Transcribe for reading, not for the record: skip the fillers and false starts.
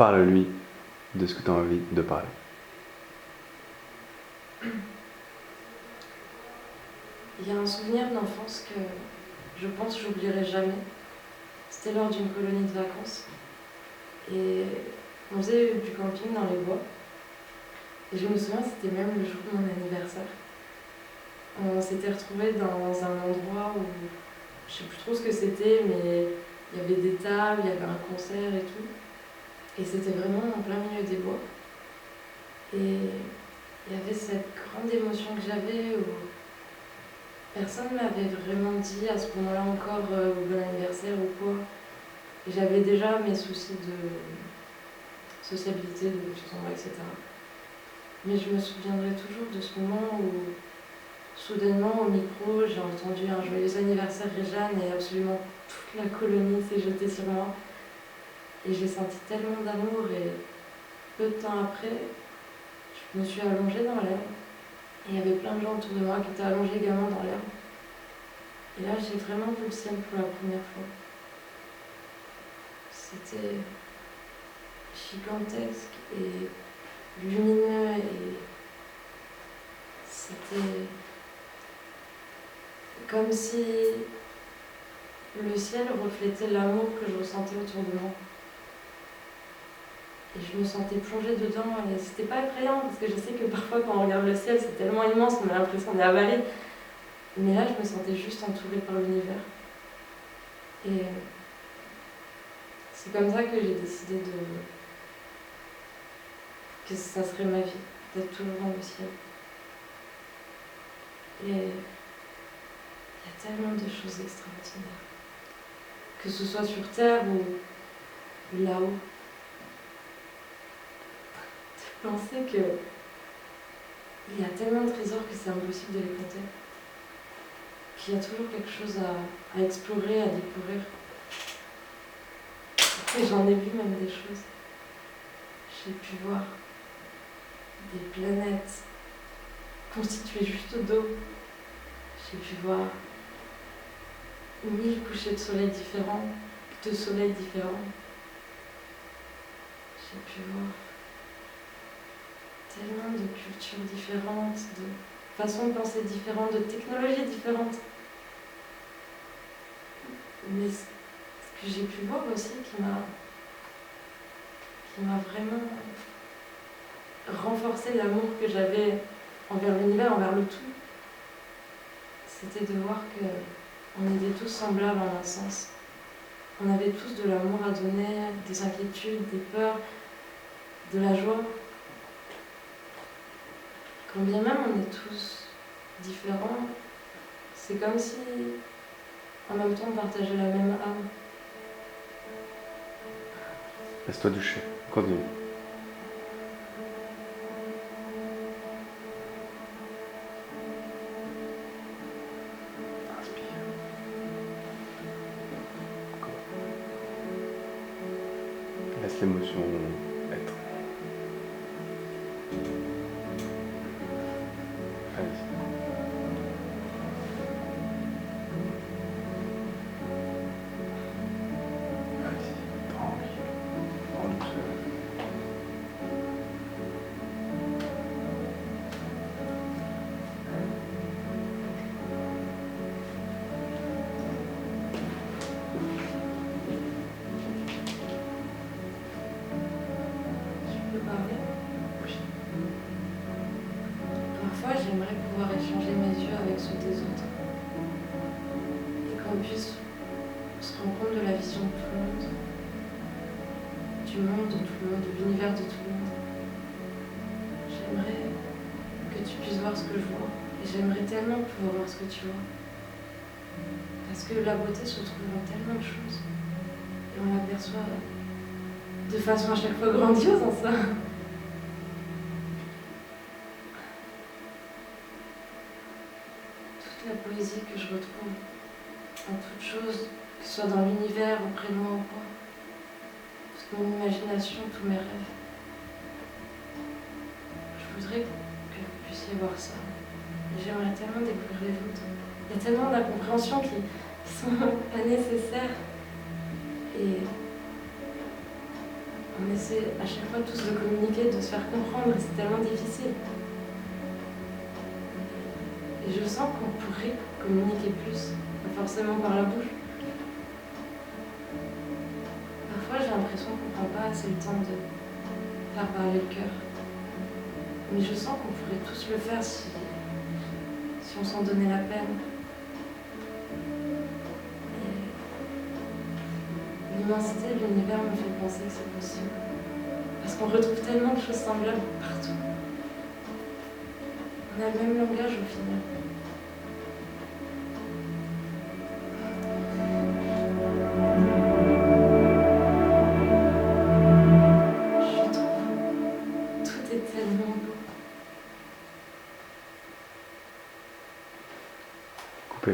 parle-lui de ce que tu as envie de parler. Il y a un souvenir d'enfance que je pense que j'oublierai jamais. C'était lors d'une colonie de vacances. Et on faisait du camping dans les bois. Et je me souviens, c'était même le jour de mon anniversaire. On s'était retrouvés dans un endroit où je sais plus trop ce que c'était, mais il y avait des tables, il y avait un concert et tout. Et c'était vraiment en plein milieu des bois. Et il y avait cette grande émotion que j'avais où personne ne m'avait vraiment dit à ce moment-là encore bon anniversaire ou quoi. Et j'avais déjà mes soucis de sociabilité, de confiance en moi, etc. Mais je me souviendrai toujours de ce moment où soudainement au micro j'ai entendu un joyeux anniversaire Réjeanne et absolument toute la colonie s'est jetée sur moi. Et j'ai senti tellement d'amour et peu de temps après, je me suis allongée dans l'herbe. Et il y avait plein de gens autour de moi qui étaient allongés également dans l'herbe. Et là j'ai vraiment vu le ciel pour la première fois. C'était gigantesque et lumineux et c'était comme si le ciel reflétait l'amour que je ressentais autour de moi. Et je me sentais plongée dedans et c'était pas effrayant parce que je sais que parfois quand on regarde le ciel c'est tellement immense qu'on a l'impression d'y avaler. Mais là je me sentais juste entourée par l'univers. Et c'est comme ça que j'ai décidé que ça serait ma vie, d'être toujours dans le ciel. Et il y a tellement de choses extraordinaires. Que ce soit sur Terre ou là-haut. De penser qu'il y a tellement de trésors que c'est impossible de les compter. Qu'il y a toujours quelque chose à explorer, à découvrir. Et j'en ai vu même des choses. J'ai pu voir des planètes constituées juste d'eau. J'ai pu voir 1000 couchers de soleil différents, de soleils différents. J'ai pu voir tellement de cultures différentes, de façons de penser différentes, de technologies différentes. Mais ce que j'ai pu voir aussi qui m'a vraiment renforcé l'amour que j'avais envers l'univers, envers le tout, c'était de voir qu'on était tous semblables en un sens. On avait tous de l'amour à donner, des inquiétudes, des peurs, de la joie. Quand bien même on est tous différents, c'est comme si en même temps on partageait la même âme. Laisse-toi doucher. Continue. Inspire. Encore. Laisse l'émotion être. Allez-y. Allez-y. Tranquille. En douceur. Je peux parler? Oui. Parfois, j'aimerais pouvoir échanger mes yeux avec ceux des autres. Et qu'on puisse se rendre compte de la vision de tout le monde. Du monde de tout le monde, de l'univers de tout le monde. J'aimerais que tu puisses voir ce que je vois. Et j'aimerais tellement pouvoir voir ce que tu vois. Parce que la beauté se trouve dans tellement de choses. Et on l'aperçoit de façon à chaque fois grandiose en ça. Toute la poésie que je retrouve en toute chose, que ce soit dans l'univers, auprès de moi ou quoi. Toute mon imagination, tous mes rêves. Je voudrais que vous puissiez voir ça. Et j'aimerais tellement découvrir les vôtres. Il y a tellement d'incompréhensions qui sont pas nécessaires. Et on essaie à chaque fois tous de communiquer, de se faire comprendre, et c'est tellement difficile. Et je sens qu'on pourrait communiquer plus, pas forcément par la bouche. Parfois, j'ai l'impression qu'on prend pas assez le temps de faire parler le cœur. Mais je sens qu'on pourrait tous le faire si on s'en donnait la peine. Et l'immensité de l'univers me fait penser que c'est possible. Parce qu'on retrouve tellement de choses semblables partout. On a le même langage au final. Je trouve tout est tellement beau. Coupé.